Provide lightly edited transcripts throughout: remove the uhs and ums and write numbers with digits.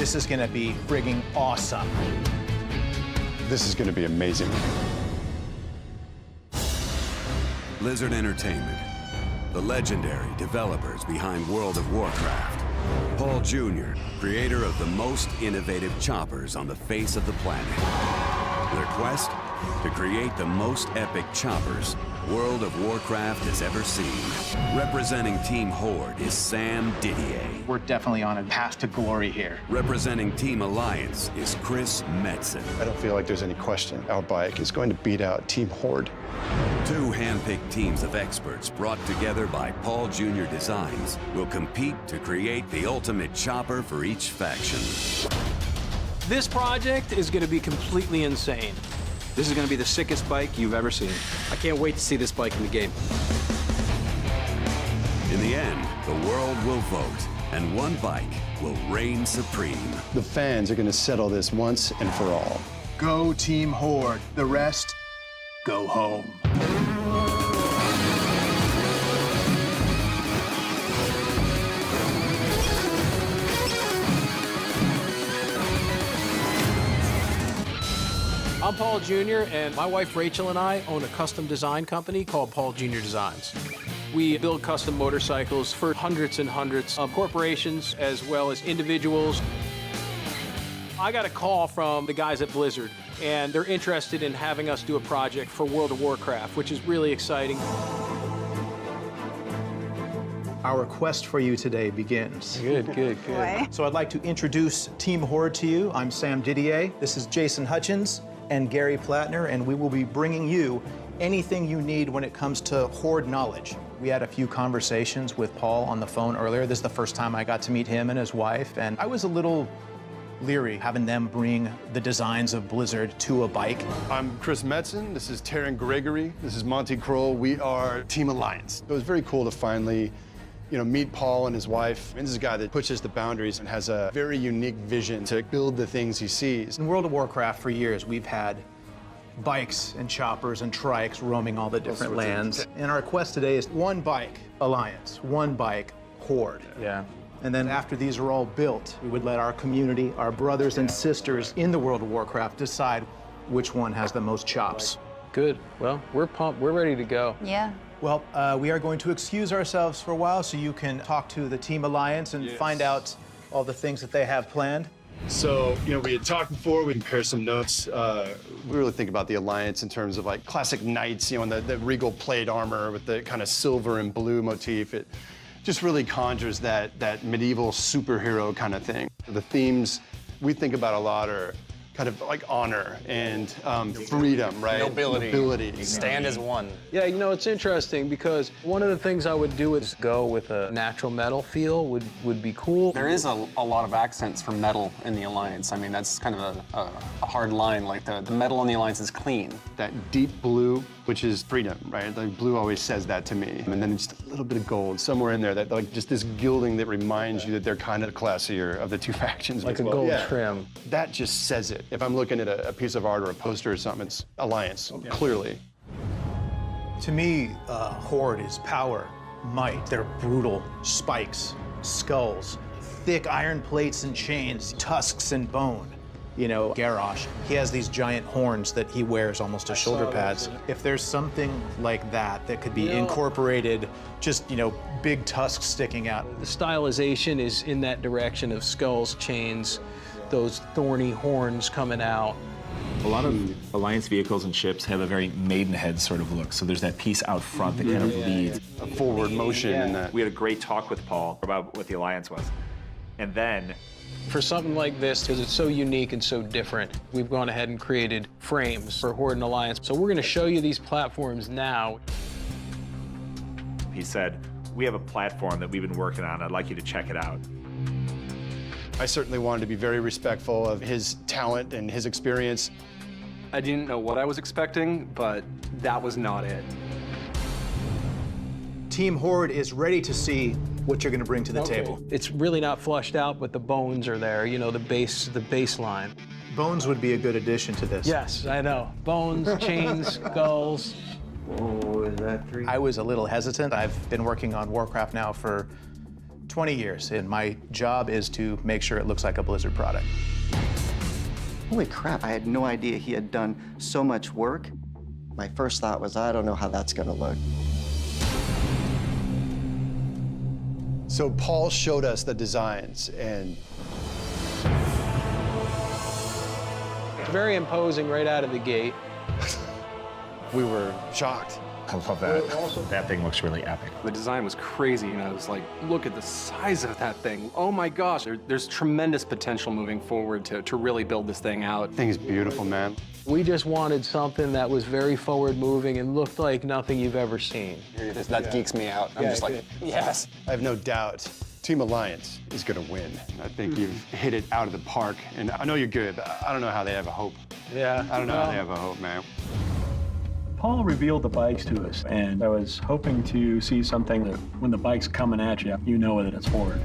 This is gonna be frigging awesome. This is gonna be amazing. Blizzard Entertainment, the legendary developers behind World of Warcraft. Paul Jr., creator of the most innovative choppers on the face of the planet. Their quest? To create the most epic choppers World of Warcraft has ever seen. Representing Team Horde is Sam Didier. We're definitely on a path to glory here. Representing Team Alliance is Chris Metzen. I don't feel like there's any question. Our bike is going to beat out Team Horde. Two hand-picked teams of experts brought together by Paul Jr. Designs will compete to create the ultimate chopper for each faction. This project is going to be completely insane. This is going to be the sickest bike you've ever seen. I can't wait to see this bike in the game. In the end, the world will vote, and one bike will reign supreme. The fans are gonna settle this once and for all. Go Team Horde. The rest, go home. I'm Paul Jr., and my wife Rachel and I own a custom design company called Paul Jr. Designs. We build custom motorcycles for hundreds and hundreds of corporations as well as individuals. I got a call from the guys at Blizzard, and they're interested in having us do a project for World of Warcraft, which is really exciting. Our quest for you today begins. Good. So I'd like to introduce Team Horde to you. I'm Sam Didier. This is Jason Hutchins and Gary Plattner, and we will be bringing you anything you need when it comes to Horde knowledge. We had a few conversations with Paul on the phone earlier. This is the first time I got to meet him and his wife, and I was a little leery having them bring the designs of Blizzard to a bike. I'm Chris Metzen, this is Taryn Gregory, this is Monty Kroll. We are Team Alliance. It was very cool to finally meet Paul and his wife. And this is a guy that pushes the boundaries and has a very unique vision to build the things he sees. In World of Warcraft, for years, we've had bikes and choppers and trikes roaming all the different lands. And our quest today is one bike Alliance, one bike Horde. Yeah. And then after these are all built, we would let our community, our brothers and sisters in the World of Warcraft decide which one has the most chops. Good. Well, we're pumped. We're ready to go. Yeah. Well, we are going to excuse ourselves for a while so you can talk to the Team Alliance and find out all the things that they have planned. So, we had talked before, we compared some notes. We really think about the Alliance in terms of like classic knights, and the regal plate armor with the kind of silver and blue motif. It just really conjures that medieval superhero kind of thing. The themes we think about a lot are kind of like honor and freedom, right? Nobility. Stand as one. Yeah, it's interesting because one of the things I would do is go with a natural metal feel would be cool. There is a lot of accents for metal in the Alliance. I mean, that's kind of a hard line. Like the metal in the Alliance is clean. That deep blue, which is freedom, right? Like blue always says that to me. And then just a little bit of gold somewhere in there, that like just this gilding that reminds you that they're kind of classier of the two factions. Like a gold trim. That just says it. If I'm looking at a piece of art or a poster or something, it's Alliance, clearly. To me, Horde is power, might. They're brutal. Spikes, skulls, thick iron plates and chains, tusks and bone. Garrosh, he has these giant horns that he wears almost as shoulder pads. If there's something like that that could be incorporated, just, big tusks sticking out. The stylization is in that direction of skulls, chains, those thorny horns coming out. A lot of Alliance vehicles and ships have a very Maidenhead sort of look, so there's that piece out front that kind of leads. A forward motion in that. We had a great talk with Paul about what the Alliance was. And then For something like this, because it's so unique and so different, we've gone ahead and created frames for Horde and Alliance. So we're going to show you these platforms now. he said, we have a platform that we've been working on. I'd like you to check it out. I certainly wanted to be very respectful of his talent and his experience. I didn't know what I was expecting, but that was not it. Team Horde is ready to see what you're going to bring to the table. It's really not flushed out, but the bones are there, you know, the baseline. Bones would be a good addition to this. Yes, I know. Bones, chains, skulls. Oh, is that 3? I was a little hesitant. I've been working on Warcraft now for 20 years, and my job is to make sure it looks like a Blizzard product. Holy crap, I had no idea he had done so much work. My first thought was, I don't know how that's gonna look. So Paul showed us the designs, and It's very imposing right out of the gate. we were shocked. I love that. That thing looks really epic. The design was crazy, and I was like, look at the size of that thing. Oh my gosh, there's tremendous potential moving forward to really build this thing out. Thing's beautiful, man. We just wanted something that was very forward-moving and looked like nothing you've ever seen. That geeks me out. I'm just like, yes. I have no doubt Team Alliance is gonna win. I think you've hit it out of the park, and I know you're good, but I don't know how they have a hope. Yeah. I don't know how they have a hope, man. Paul revealed the bikes to us, and I was hoping to see something that when the bike's coming at you, you know that it's Horde.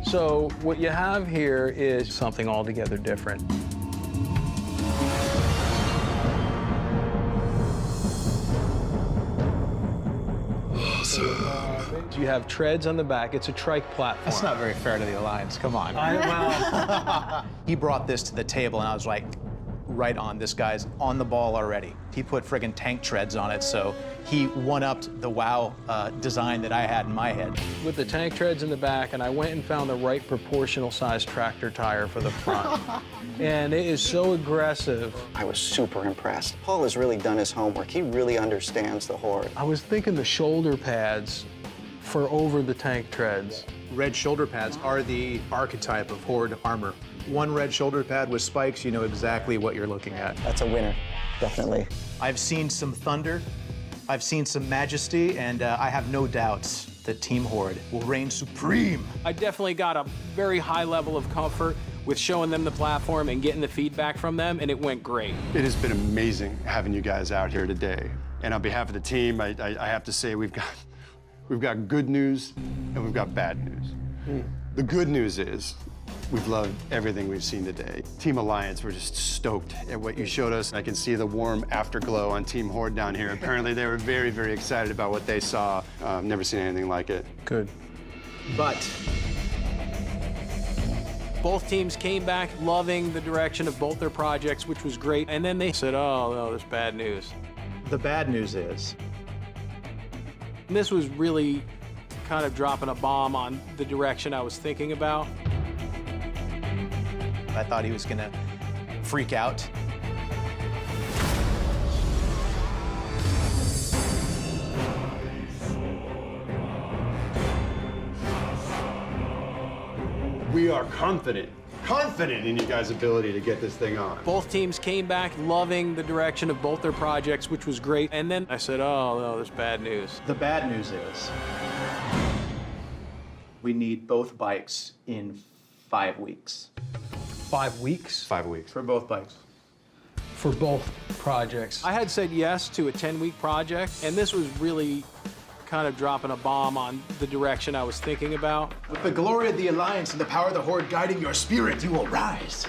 So what you have here is something altogether different. You have treads on the back. It's a trike platform. That's not very fair to the Alliance, come on. He brought this to the table, and I was like, right on, this guy's on the ball already. He put friggin' tank treads on it, so he one-upped the WoW design that I had in my head. With the tank treads in the back, and I went and found the right proportional size tractor tire for the front. And it is so aggressive. I was super impressed. Paul has really done his homework. He really understands the Horde. I was thinking the shoulder pads for over the tank treads. Red shoulder pads are the archetype of Horde armor. One red shoulder pad with spikes, you know exactly what you're looking at. That's a winner, definitely. I've seen some thunder, I've seen some majesty, and I have no doubts that Team Horde will reign supreme. I definitely got a very high level of comfort with showing them the platform and getting the feedback from them, and it went great. It has been amazing having you guys out here today. And on behalf of the team, I have to say we've got good news and we've got bad news. The good news is we've loved everything we've seen today. Team Alliance, we're just stoked at what you showed us. I can see the warm afterglow on Team Horde down here. Apparently they were very, very excited about what they saw. I've never seen anything like it. Good. But Both teams came back loving the direction of both their projects, which was great. And then they said, oh, no, there's bad news. the bad news is, And this was really kind of dropping a bomb on the direction I was thinking about. I thought he was gonna freak out. We are confident in you guys' ability to get this thing on. Both teams came back loving the direction of both their projects, which was great. And then I said, oh, no, there's bad news. The bad news is, we need both bikes in 5 weeks. 5 weeks 5 weeks. For both bikes. for both projects. I had said yes to a 10-week project, and this was really kind of dropping a bomb on the direction I was thinking about. With the glory of the Alliance and the power of the Horde guiding your spirit, you will rise.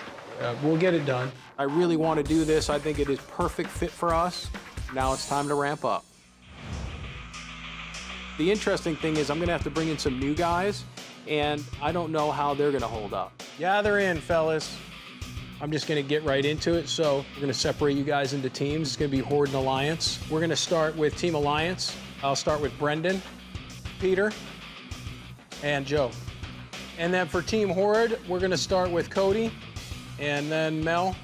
We'll get it done. I really want to do this. I think it is perfect fit for us. Now it's time to ramp up. The interesting thing is I'm going to have to bring in some new guys, and I don't know how they're going to hold up. Gather in, fellas. I'm just going to get right into it. So we're going to separate you guys into teams. It's going to be Horde and Alliance. We're going to start with Team Alliance. I'll start with Brendan, Peter, and Joe. And then for Team Horde, we're going to start with Cody, and then Mel.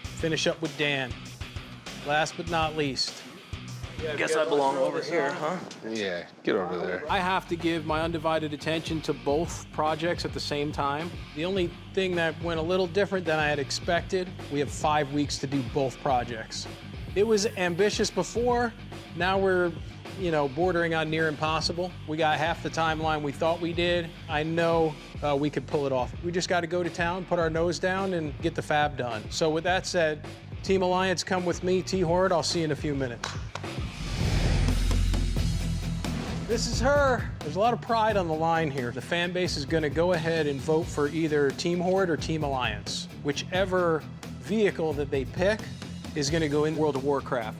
Finish up with Dan. Last but not least. Guess I belong over here, huh? Yeah, get over there. I have to give my undivided attention to both projects at the same time. The only thing that went a little different than I had expected, we have 5 weeks to do both projects. It was ambitious before, now we're, bordering on near impossible. We got half the timeline we thought we did. I know we could pull it off. We just got to go to town, put our nose down, and get the fab done. So with that said, Team Alliance, come with me. T-Horde, I'll see you in a few minutes. This is her. There's a lot of pride on the line here. The fan base is going to go ahead and vote for either Team Horde or Team Alliance. Whichever vehicle that they pick is going to go in World of Warcraft.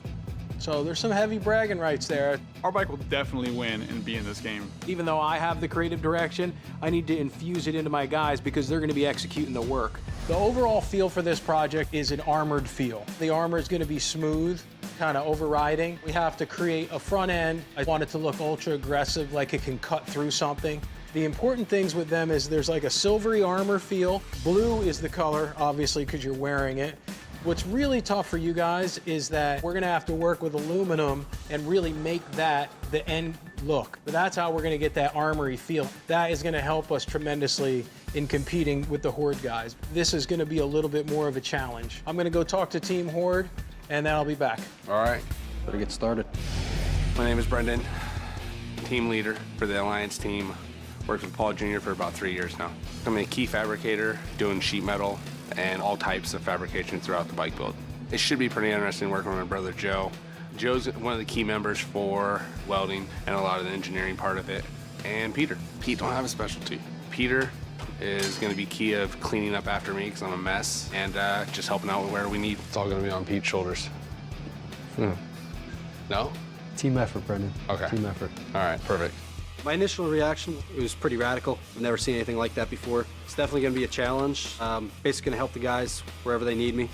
So there's some heavy bragging rights there. Our bike will definitely win and be in this game. Even though I have the creative direction, I need to infuse it into my guys because they're gonna be executing the work. The overall feel for this project is an armored feel. The armor is gonna be smooth, kind of overriding. We have to create a front end. I want it to look ultra aggressive, like it can cut through something. The important things with them is there's like a silvery armor feel. Blue is the color, obviously, because you're wearing it. What's really tough for you guys is that we're gonna have to work with aluminum and really make that the end look. But that's how we're gonna get that armory feel. That is gonna help us tremendously in competing with the Horde guys. This is gonna be a little bit more of a challenge. I'm gonna go talk to Team Horde, and then I'll be back. All right, better get started. My name is Brendan, team leader for the Alliance team. Worked with Paul Jr. for about 3 years now. I'm a key fabricator doing sheet metal and all types of fabrication throughout the bike build. It should be pretty interesting working with my brother Joe. Joe's one of the key members for welding and a lot of the engineering part of it. And Peter. Pete don't have a specialty. Peter is gonna be key of cleaning up after me because I'm a mess and just helping out with where we need. It's all gonna be on Pete's shoulders. No? Team effort, Brendan. Okay. Team effort. All right, perfect. My initial reaction was pretty radical. I've never seen anything like that before. It's definitely gonna be a challenge. Basically gonna help the guys wherever they need me.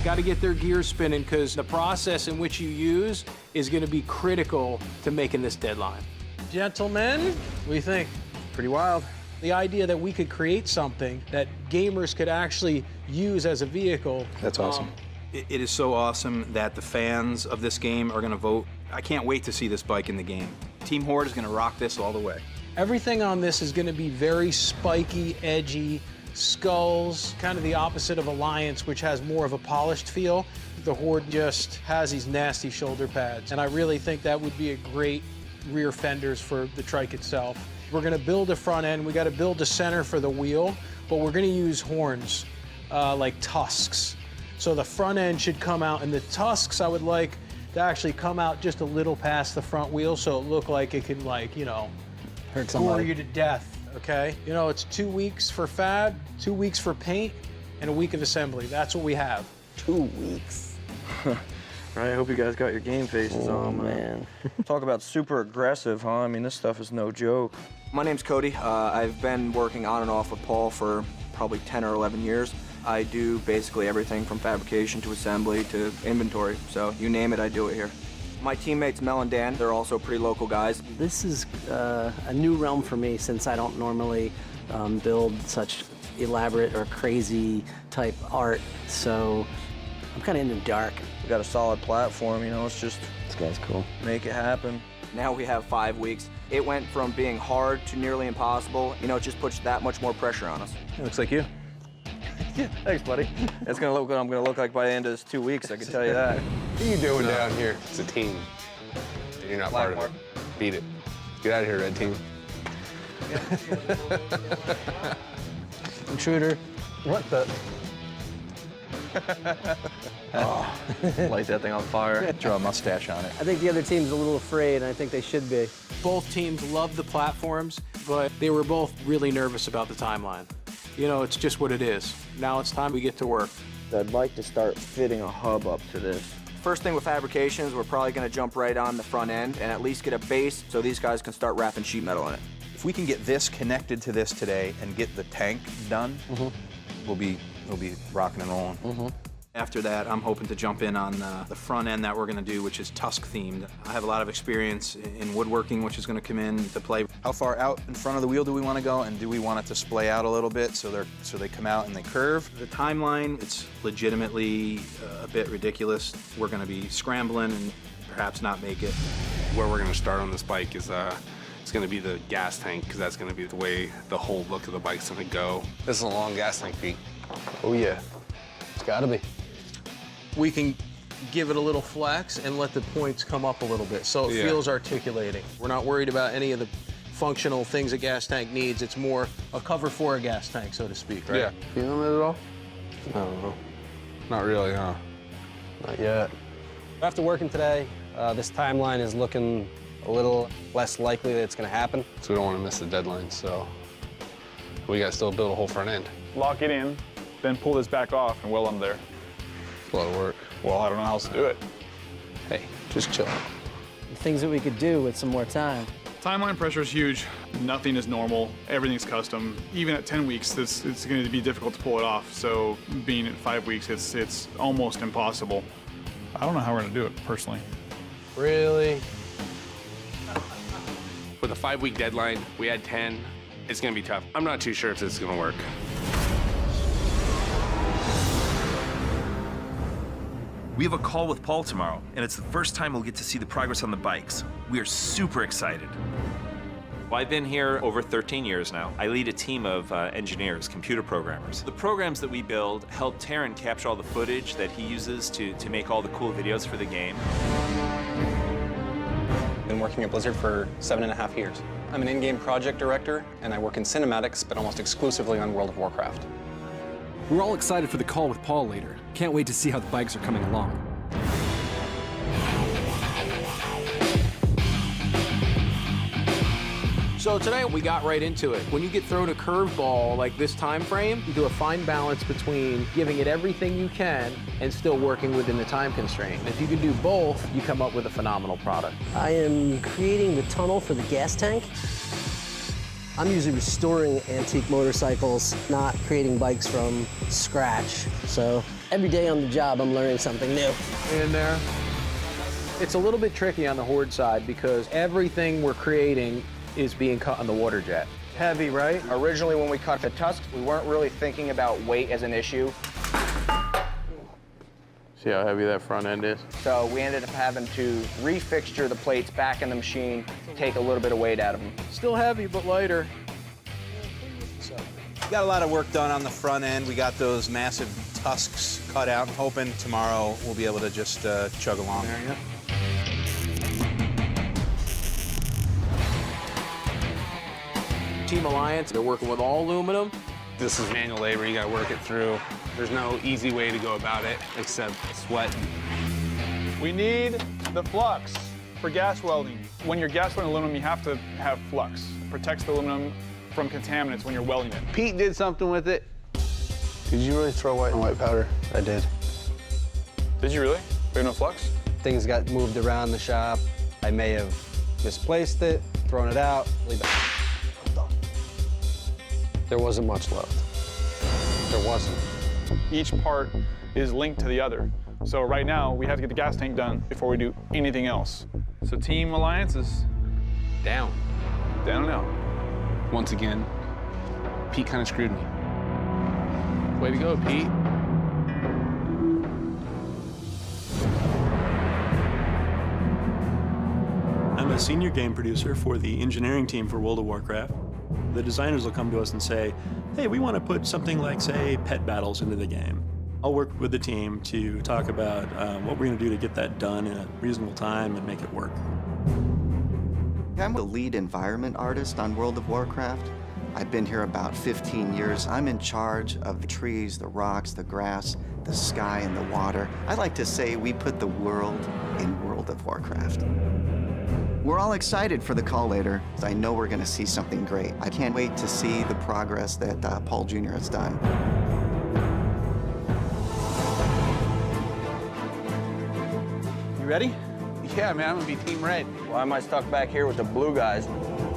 Got to get their gears spinning because the process in which you use is going to be critical to making this deadline. Gentlemen, what do you think? Pretty wild. The idea that we could create something that gamers could actually use as a vehicle. That's awesome. It is so awesome that the fans of this game are going to vote. I can't wait to see this bike in the game. Team Horde is going to rock this all the way. Everything on this is going to be very spiky, edgy, skulls, kind of the opposite of Alliance, which has more of a polished feel. The Horde just has these nasty shoulder pads, and I really think that would be a great rear fenders for the trike itself. We're gonna build a front end, we gotta build a center for the wheel, but we're gonna use horns, like tusks. So the front end should come out, and the tusks I would like to actually come out just a little past the front wheel so it look like it can, like, you know, hurt gore somebody. you to death. Okay, you know, it's 2 weeks for fab, 2 weeks for paint, and a week of assembly. That's what we have. 2 weeks. Right, I hope you guys got your game faces on, man. Talk about super aggressive, huh? I mean, this stuff is no joke. My name's Cody. I've been working on and off with Paul for probably 10 or 11 years. I do basically everything from fabrication to assembly to inventory. So you name it, I do it here. My teammates Mel and Dan, they're also pretty local guys. This is a new realm for me since I don't normally build such elaborate or crazy type art. So I'm kind of in the dark. We got a solid platform, you know, it's just... This guy's cool. Make it happen. Now we have 5 weeks. It went from being hard to nearly impossible. You know, it just puts that much more pressure on us. It looks like you. Yeah, thanks, buddy. That's gonna look what I'm gonna look like by the end of this 2 weeks, I can tell you that. What are you doing down here? It's a team. You're not part of it. Beat it. Get out of here, red team. Intruder. What the? Oh, light that thing on fire. Draw a mustache on it. I think the other team's a little afraid, and I think they should be. Both teams love the platforms, but they were both really nervous about the timeline. You know, it's just what it is. Now it's time we get to work. I'd like to start fitting a hub up to this. First thing with fabrications, we're probably gonna jump right on the front end and at least get a base so these guys can start wrapping sheet metal in it. If we can get this connected to this today and get the tank done, we'll be rocking and rolling. After that, I'm hoping to jump in on the front end that we're going to do, which is tusk themed. I have a lot of experience in woodworking, which is going to come in to play. How far out in front of the wheel do we want to go, and do we want it to splay out a little bit so they come out and they curve? The timeline, it's legitimately a bit ridiculous. We're going to be scrambling and perhaps not make it. Where we're gonna start on this bike is it's gonna be the gas tank, because that's gonna be the way the whole look of the bike's gonna go. This is a long gas tank, Pete. Oh yeah, it's gotta be. We can give it a little flex and let the points come up a little bit so it feels articulating. We're not worried about any of the functional things a gas tank needs. It's more a cover for a gas tank, so to speak, right? Yeah. Feeling it at all? I don't know. Not really, huh? Not yet. After working today, this timeline is looking a little less likely that it's gonna happen. So we don't want to miss the deadline, so we got to still build a whole front end. Lock it in, then pull this back off and weld them there. It's a lot of work. Well, I don't know how else to do it. Hey, just chilling. Things that we could do with some more time. Timeline pressure is huge. Nothing is normal. Everything's custom. Even at 10 weeks, it's going to be difficult to pull it off. So being at 5 weeks, it's almost impossible. I don't know how we're going to do it, personally. Really? With a 5-week deadline, we had 10. It's gonna be tough. I'm not too sure if this is gonna work. We have a call with Paul tomorrow, and it's the first time we'll get to see the progress on the bikes. We are super excited. Well, I've been here over 13 years now. I lead a team of engineers, computer programmers. The programs that we build help Taryn capture all the footage that he uses to make all the cool videos for the game. Been working at Blizzard for 7.5 years. I'm an in-game project director, and I work in cinematics, but almost exclusively on World of Warcraft. We're all excited for the call with Paul later. Can't wait to see how the bikes are coming along. So today we got right into it. When you get thrown a curveball like this time frame, you do a fine balance between giving it everything you can and still working within the time constraint. If you can do both, you come up with a phenomenal product. I am creating the tunnel for the gas tank. I'm usually restoring antique motorcycles, not creating bikes from scratch. So every day on the job, I'm learning something new. In there. It's a little bit tricky on the Horde side because everything we're creating is being cut on the water jet. Heavy, right? Originally, when we cut the tusks, we weren't really thinking about weight as an issue. See how heavy that front end is? So we ended up having to refixture the plates back in the machine, take a little bit of weight out of them. Still heavy, but lighter. We got a lot of work done on the front end. We got those massive tusks cut out. I'm hoping tomorrow we'll be able to just chug along. There you go. Team Alliance, they're working with all aluminum. This is manual labor, you gotta work it through. There's no easy way to go about it except sweat. We need the flux for gas welding. When you're gas welding aluminum, you have to have flux. It protects the aluminum from contaminants when you're welding it. Pete did something with it. Did you really throw white on white powder? I did. Did you really? We have no flux? Things got moved around the shop. I may have misplaced it, thrown it out, leave it. There wasn't much left. There wasn't. Each part is linked to the other. So right now, we have to get the gas tank done before we do anything else. So Team Alliance is Down. down and out. Once again, Pete kind of screwed me. Way to go, Pete. I'm a senior game producer for the engineering team for World of Warcraft. The designers will come to us and say, hey, we want to put something like, say, pet battles into the game. I'll work with the team to talk about what we're going to do to get that done in a reasonable time and make it work. I'm the lead environment artist on World of Warcraft. I've been here about 15 years. I'm in charge of the trees, the rocks, the grass, the sky, and the water. I like to say we put the world in World of Warcraft. We're all excited for the call later. I know we're going to see something great. I can't wait to see the progress that Paul Jr. has done. You ready? Yeah, man, I'm gonna be Team Red. Why am I stuck back here with the blue guys?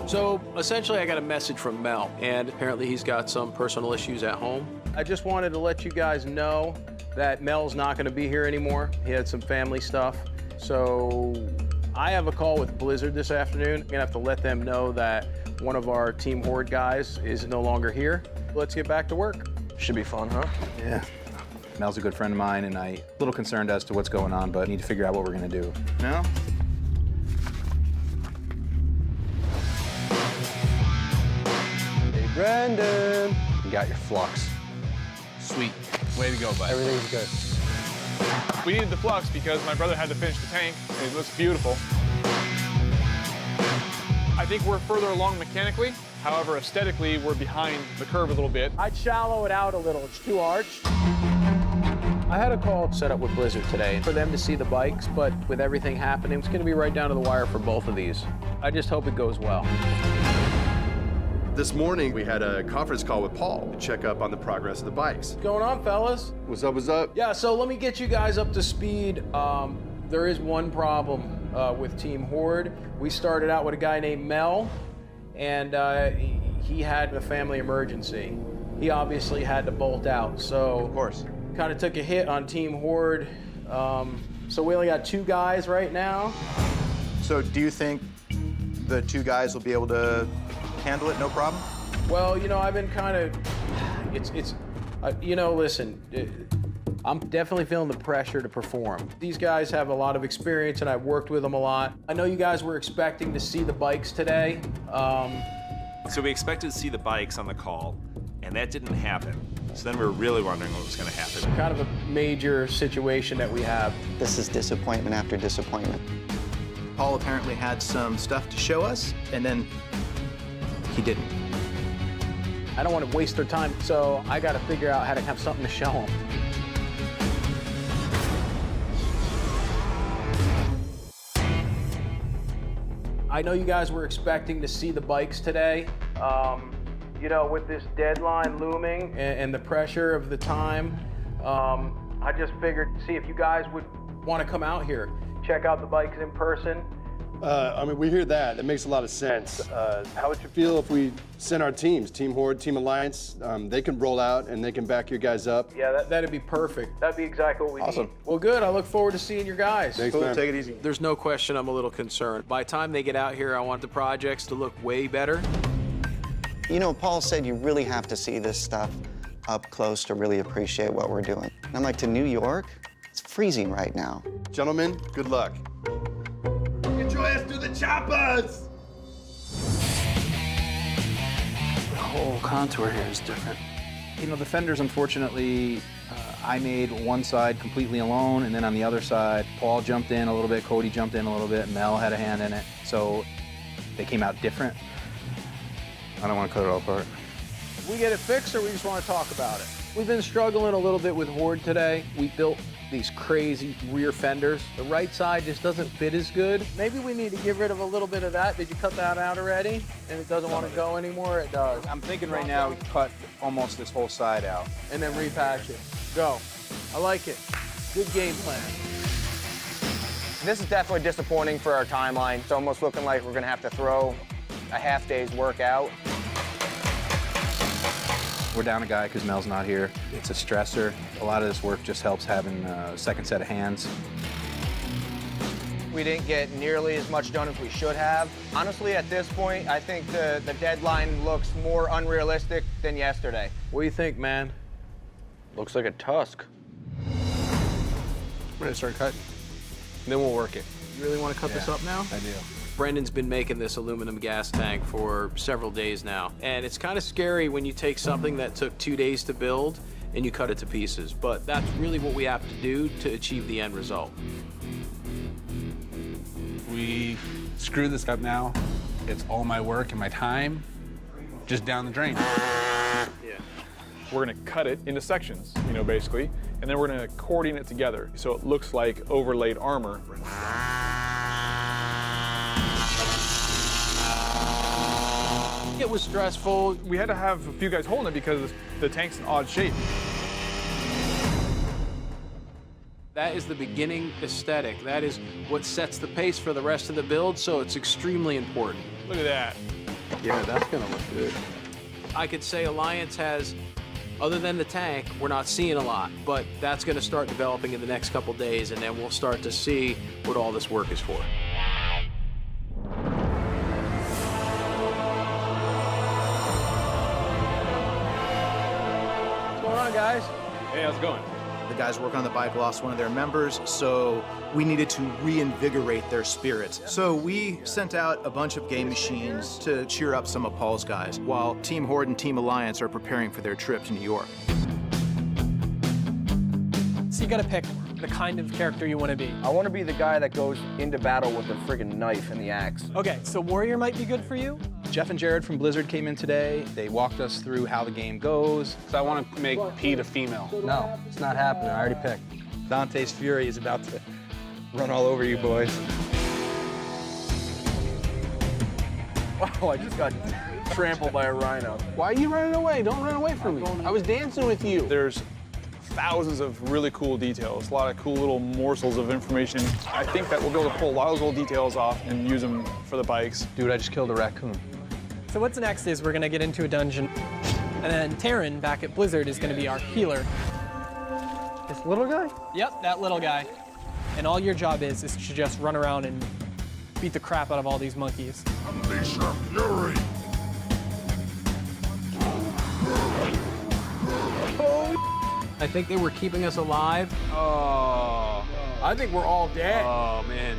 So essentially I got a message from Mel, and apparently he's got some personal issues at home. I just wanted to let you guys know that Mel's not gonna be here anymore. He had some family stuff. So I have a call with Blizzard this afternoon. I'm gonna have to let them know that one of our Team Horde guys is no longer here. Let's get back to work. Should be fun, huh? Yeah. Mel's a good friend of mine, and I'm a little concerned as to what's going on, but need to figure out what we're gonna do. No? Hey, Brandon. You got your flux. Sweet. Way to go, bud. Everything's good. We needed the flux because my brother had to finish the tank, and it looks beautiful. I think we're further along mechanically. However, aesthetically, we're behind the curve a little bit. I'd shallow it out a little. It's too arched. I had a call set up with Blizzard today for them to see the bikes, but with everything happening, it's going to be right down to the wire for both of these. I just hope it goes well. This morning, we had a conference call with Paul to check up on the progress of the bikes. What's going on, fellas? What's up, what's up? Yeah, so let me get you guys up to speed. There is one problem with Team Horde. We started out with a guy named Mel, and he had a family emergency. He obviously had to bolt out, so of course, kind of took a hit on Team Horde. So we only got 2 guys right now. So do you think the 2 guys will be able to handle it, no problem? Well, you know, I've been kind of, you know, listen, I'm definitely feeling the pressure to perform. These guys have a lot of experience and I've worked with them a lot. I know you guys were expecting to see the bikes today. So we expected to see the bikes on the call, and that didn't happen. So then we were really wondering what was going to happen. Kind of a major situation that we have. This is disappointment after disappointment. Paul apparently had some stuff to show us, and then he didn't. I don't want to waste their time, so I got to figure out how to have something to show them. I know you guys were expecting to see the bikes today. You know, with this deadline looming and the pressure of the time, I just figured, see if you guys would want to come out here, check out the bikes in person. I mean, we hear that. That makes a lot of sense. How would you feel if we sent our teams, Team Horde, Team Alliance? They can roll out and they can back your guys up. Yeah, that'd be perfect. That'd be exactly what we need. Well, good. I look forward to seeing your guys. Thanks, man. Take it easy. There's no question I'm a little concerned. By the time they get out here, I want the projects to look way better. You know, Paul said you really have to see this stuff up close to really appreciate what we're doing. And I'm like, to New York? It's freezing right now. Gentlemen, good luck. Get your ass to the choppers! The whole contour here is different. You know, the fenders, unfortunately, I made one side completely alone, and then on the other side, Paul jumped in a little bit, Cody jumped in a little bit, Mel had a hand in it. So they came out different. I don't want to cut it all apart. We get it fixed, or we just want to talk about it? We've been struggling a little bit with Horde today. We built these crazy rear fenders. The right side just doesn't fit as good. Maybe we need to get rid of a little bit of that. Did you cut that out already? And it doesn't want to go anymore? It does. I'm thinking right now we cut almost this whole side out. And then repatch it. Go. I like it. Good game plan. This is definitely disappointing for our timeline. It's almost looking like we're gonna have to throw a half day's work out. We're down a guy because Mel's not here. It's a stressor. A lot of this work just helps having a second set of hands. We didn't get nearly as much done as we should have. Honestly, at this point, I think the deadline looks more unrealistic than yesterday. What do you think, man? Looks like a tusk. We're gonna start cutting, and then we'll work it. You really want to cut this up now? I do. Brendan's been making this aluminum gas tank for several days now. And it's kind of scary when you take something that took 2 days to build and you cut it to pieces. But that's really what we have to do to achieve the end result. We screw this up now. It's all my work and my time just down the drain. Yeah. We're gonna cut it into sections, you know, basically, and then we're gonna accordion it together so it looks like overlaid armor. It was stressful. We had to have a few guys holding it because the tank's in odd shape. That is the beginning aesthetic. That is what sets the pace for the rest of the build, so it's extremely important. Look at that. Yeah, that's gonna look good. I could say Alliance has, other than the tank, we're not seeing a lot, but that's gonna start developing in the next couple days, and then we'll start to see what all this work is for. What's going on, guys? Hey, how's it going? The guys working on the bike lost one of their members, so we needed to reinvigorate their spirits. So we sent out a bunch of game machines to cheer up some of Paul's guys, while Team Horde and Team Alliance are preparing for their trip to New York. So you gotta pick the kind of character you want to be. I want to be the guy that goes into battle with the friggin' knife and the axe. Okay, so Warrior might be good for you. Jeff and Jared from Blizzard came in today. They walked us through how the game goes. So I want to make Pete a female. No, it's not happening. I already picked. Dante's Fury is about to run all over you boys. Wow, I just got trampled by a rhino. Why are you running away? Don't run away from me. I was dancing with you. There's thousands of really cool details, a lot of cool little morsels of information. I think that we'll be able to pull a lot of those little details off and use them for the bikes. Dude, I just killed a raccoon. So what's next is we're gonna get into a dungeon, and then Taryn back at Blizzard is gonna be our healer. This little guy? Yep, that little guy. And all your job is to just run around and beat the crap out of all these monkeys. Unleash your fury! I think they were keeping us alive. Oh, I think we're all dead. Oh, man.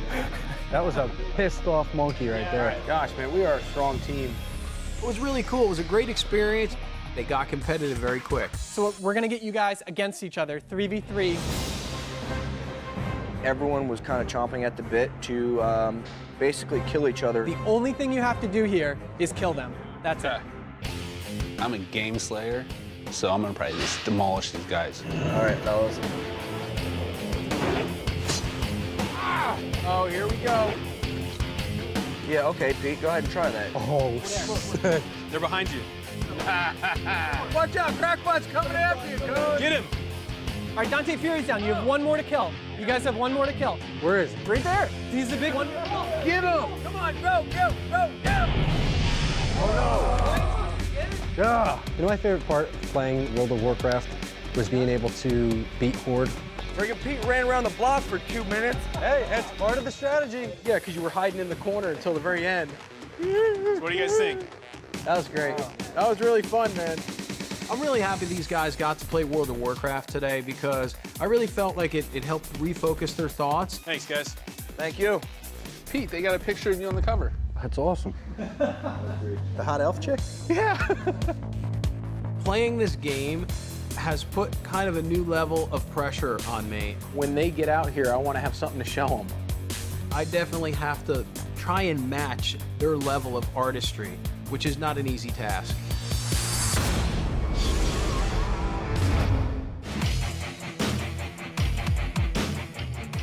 That was a pissed off monkey right there. Gosh, man, we are a strong team. It was really cool. It was a great experience. They got competitive very quick. So we're gonna get you guys against each other, 3v3. Everyone was kind of chomping at the bit to basically kill each other. The only thing you have to do here is kill them. That's it. I'm a game slayer, so I'm gonna probably just demolish these guys. All right, fellas. Oh, here we go. Yeah, okay, Pete, go ahead and try that. Oh, sick. They're behind you. Watch out, Crackpot's coming after you, coach. Get him. All right, Dante Fury's down. You have one more to kill. You guys have one more to kill. Where is he? Right there. He's the big one. Get him. Come on, go. Yeah. You know, my favorite part of playing World of Warcraft was being able to beat Horde. Friggin' Pete ran around the block for 2 minutes. Hey, that's part of the strategy. Yeah, because you were hiding in the corner until the very end. So what do you guys think? That was great. That was really fun, man. I'm really happy these guys got to play World of Warcraft today because I really felt like it helped refocus their thoughts. Thanks, guys. Thank you. Pete, they got a picture of you on the cover. That's awesome. The hot elf chick? Yeah. Playing this game has put kind of a new level of pressure on me. When they get out here, I want to have something to show them. I definitely have to try and match their level of artistry, which is not an easy task.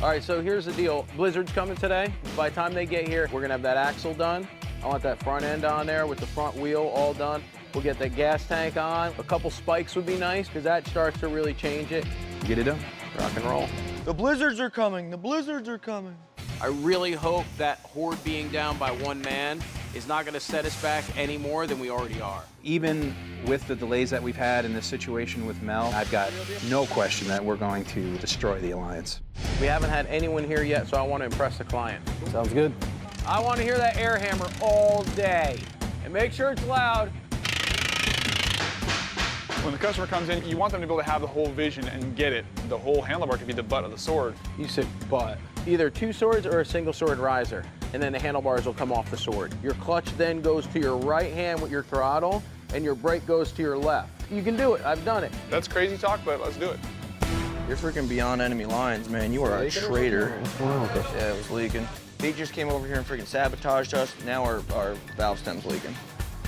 All right, so here's the deal. Blizzard's coming today. By the time they get here, we're gonna have that axle done. I want that front end on there with the front wheel all done. We'll get that gas tank on. A couple spikes would be nice because that starts to really change it. Get it done. Rock and roll. The blizzards are coming. The blizzards are coming. I really hope that Horde being down by one man is not going to set us back any more than we already are. Even with the delays that we've had in this situation with Mel, I've got no question that we're going to destroy the Alliance. We haven't had anyone here yet, so I want to impress the client. Sounds good. I want to hear that air hammer all day. And make sure it's loud. When the customer comes in, you want them to be able to have the whole vision and get it. The whole handlebar could be the butt of the sword. You said butt. Either two swords or a single sword riser, and then the handlebars will come off the sword. Your clutch then goes to your right hand with your throttle, and your brake goes to your left. You can do it. I've done it. That's crazy talk, but let's do it. You're freaking beyond enemy lines, man. You are a traitor. What's going on with this? Yeah, it was leaking. Pete just came over here and freaking sabotaged us. Now our valve stem's leaking.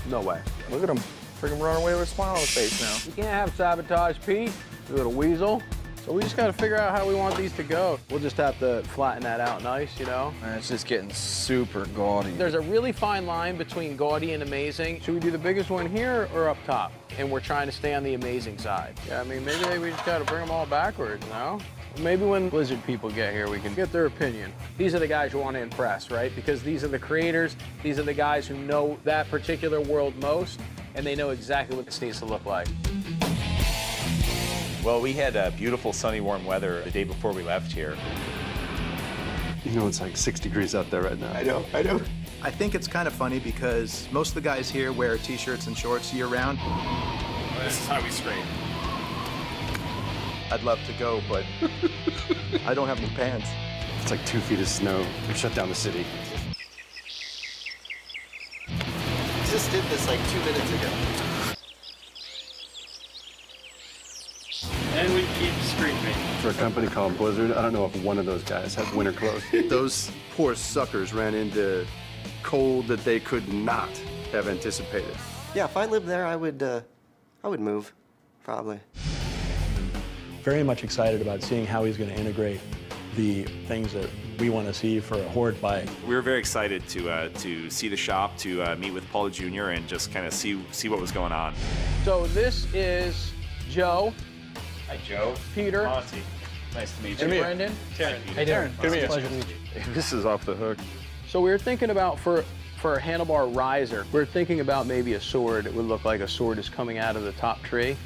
No way. Look at him. Freaking running away with a smile on his face now. You can't have sabotage, Pete. You little weasel. So we just got to figure out how we want these to go. We'll just have to flatten that out nice, you know? Man, it's just getting super gaudy. There's a really fine line between gaudy and amazing. Should we do the biggest one here or up top? And we're trying to stay on the amazing side. Yeah, I mean, maybe we just got to bring them all backwards, you know? Maybe when Blizzard people get here, we can get their opinion. These are the guys you want to impress, right? Because these are the creators. These are the guys who know that particular world most, and they know exactly what this needs to look like. Well, we had beautiful sunny, warm weather the day before we left here. You know, it's like 6 degrees out there right now. I know. I think it's kind of funny because most of the guys here wear t-shirts and shorts year-round. This is how we scream. I'd love to go, but I don't have any pants. It's like 2 feet of snow. We shut down the city. Just did this like 2 minutes ago. And we keep screaming. For a company called Blizzard, I don't know if one of those guys has winter clothes. Those poor suckers ran into cold that they could not have anticipated. Yeah, if I lived there, I would move, probably. Very much excited about seeing how he's going to integrate the things that we want to see for a Horde bike. We were very excited to see the shop, to meet with Paul Jr. and just kind of see what was going on. So this is Joe. Hi, Joe. Peter. Monty. Nice to meet Hey, you. Brendan. Taryn. Hey, Darren. Good to meet you. Pleasure to meet you. This is off the hook. So we were thinking about for a handlebar riser, we're thinking about maybe a sword. It would look like a sword is coming out of the top tree.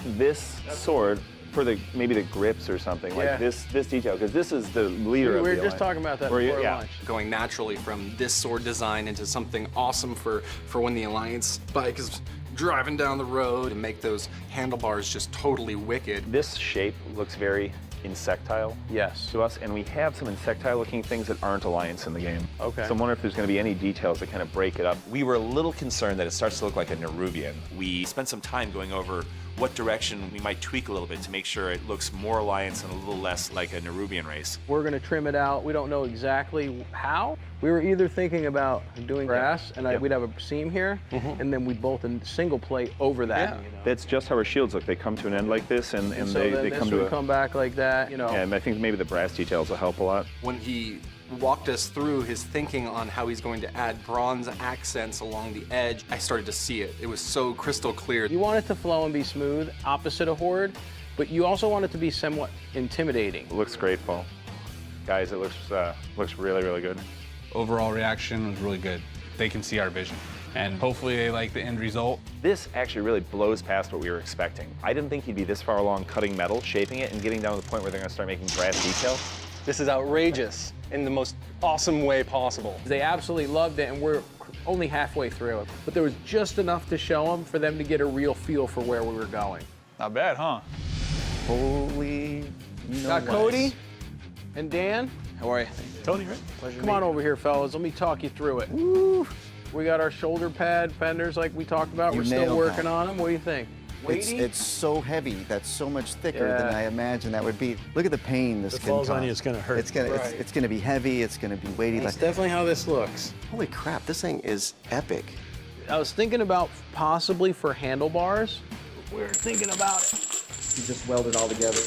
This sword for maybe the grips or something Yeah. like this detail, because this is the leader of We the were just alliance. talking about that Where you- before yeah. lunch. Going naturally from this sword design into something awesome for when the Alliance bike is driving down the road and make those handlebars just totally wicked. This shape looks very insectile. Yes. To us, and we have some insectile-looking things that aren't Alliance in the game. Okay. So I'm wondering if there's going to be any details that kind of break it up. We were a little concerned that it starts to look like a Nerubian. We spent some time going over what direction we might tweak a little bit to make sure it looks more Alliance and a little less like a Nerubian race. We're gonna trim it out. We don't know exactly how. We were either thinking about doing grass, and we'd have a seam here, and then we'd bolt a single plate over that. You know? That's just how our shields look. They come to an end like this, and So they then come this to would a... come back like that, you know. Yeah, and I think maybe the brass details will help a lot. When he walked us through his thinking on how he's going to add bronze accents along the edge, I started to see it. It was so crystal clear. You want it to flow and be smooth, opposite a horde, but you also want it to be somewhat intimidating. It looks great, Paul. Guys, it looks really, really good. Overall reaction was really good. They can see our vision, and hopefully they like the end result. This actually really blows past what we were expecting. I didn't think he'd be this far along cutting metal, shaping it, and getting down to the point where they're going to start making brass detail. This is outrageous in the most awesome way possible. They absolutely loved it, and we're only halfway through it. But there was just enough to show them for them to get a real feel for where we were going. Not bad, huh? Holy, Got Cody and Dan. How are you? Tony, right? Pleasure. Come on over here, fellas. Let me talk you through it. Woo. We got our shoulder pad fenders like we talked about. You We're still nailed working that. on them. What do you think? Weighty? It's so heavy. That's so much thicker than Yeah. I imagined that would be. Look at the pain this If it can falls on cause. you, it's gonna hurt. It's gonna Right. it's gonna be heavy. It's gonna be weighty. That's definitely how this looks. Holy crap! This thing is epic. I was thinking about possibly for handlebars. We were thinking about it. You just weld it all together.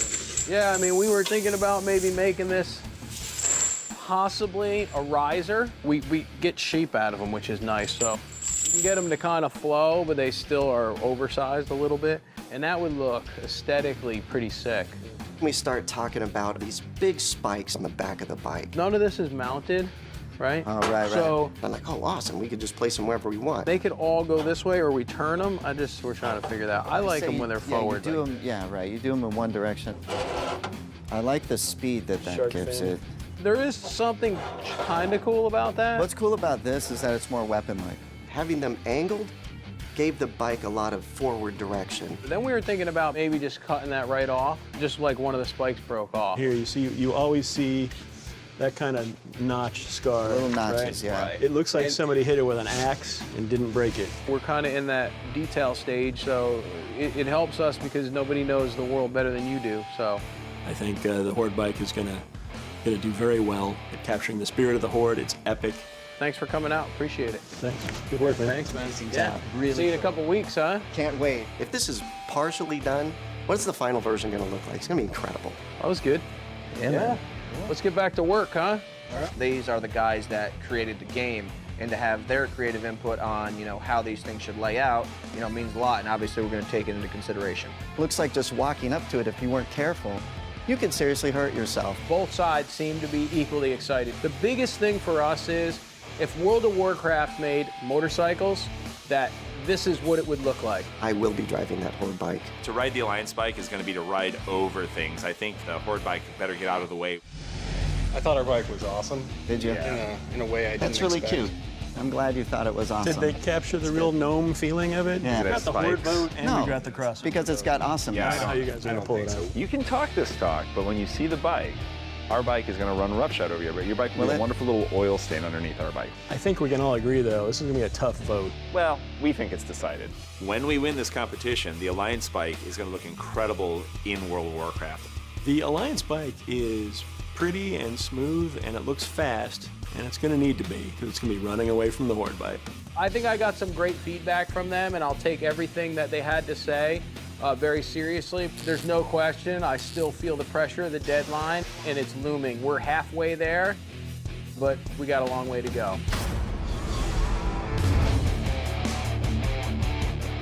Yeah, I mean, we were thinking about maybe making this possibly a riser. We get shape out of them, which is nice. So you can get them to kind of flow, but they still are oversized a little bit. And that would look aesthetically pretty sick. We start talking about these big spikes on the back of the bike. None of this is mounted, right? Oh, right. So I'm like, oh, awesome. We could just place them wherever we want. they could all go this way, or we turn them. We're trying to figure that out. I like them when they're forward. You do them, yeah, right. You do them in one direction. I like the speed that Shark gives fin. it. There is something kind of cool about that. What's cool about this is that it's more weapon-like. Having them angled gave the bike a lot of forward direction. Then we were thinking about maybe just cutting that right off, just like one of the spikes broke off. Here, you always see that kind of notch scar. Little notches, right? yeah. Right. It looks like And- somebody hit it with an axe and didn't break it. We're kind of in that detail stage, so it helps us because nobody knows the world better than you do. So I think the Horde bike is gonna do very well at capturing the spirit of the Horde. It's epic. thanks for coming out. Appreciate it. Thanks. Good work, man. Thanks, man. Yeah, really See you in a couple weeks, huh? Can't wait. If this is partially done, what's the final version gonna look like? It's gonna be incredible. That was good. Yeah. Let's get back to work, huh? These are the guys that created the game, and to have their creative input on, how these things should lay out, means a lot, and obviously we're going to take it into consideration. Looks like just walking up to it, if you weren't careful, you could seriously hurt yourself. Both sides seem to be equally excited. The biggest thing for us is if World of Warcraft made motorcycles, that this is what it would look like. I will be driving that Horde bike. To ride the Alliance bike is going to be to ride over things. I think the Horde bike better get out of the way. I thought our bike was awesome. Did you? In a way I didn't That's really expect. cute. I'm glad you thought it was awesome. Did they capture the real gnome feeling of it? Yeah. We got the Horde boat and No, we got the cross. because it's got awesomeness. I know how you guys are gonna pull it out. You can talk this talk, but when you see the bike, our bike is going to run roughshod over you, but your bike will be a wonderful little oil stain underneath our bike. I think we can all agree, though, this is going to be a tough vote. Well, we think it's decided. When we win this competition, the Alliance bike is going to look incredible in World of Warcraft. The Alliance bike is pretty and smooth, and it looks fast, and it's going to need to be, because it's going to be running away from the Horde bike. I think I got some great feedback from them, and I'll take everything that they had to say very seriously. There's no question. I still feel the pressure of the deadline, and it's looming. We're halfway there, but we got a long way to go.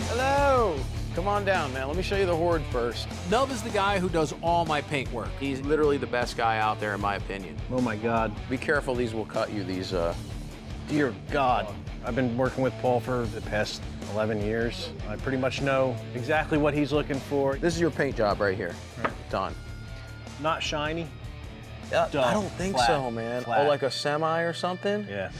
Hello. come on down, man. Let me show you the Horde first. Nub is the guy who does all my paint work. He's literally the best guy out there, in my opinion. Oh my God. Be careful, these will cut you, these, Dear God. I've been working with Paul for the past 11 years. I pretty much know exactly what he's looking for. This is your paint job right here. Done. Not shiny. I don't think Flat. so, man. Flat. Oh, like a semi or something? Yeah.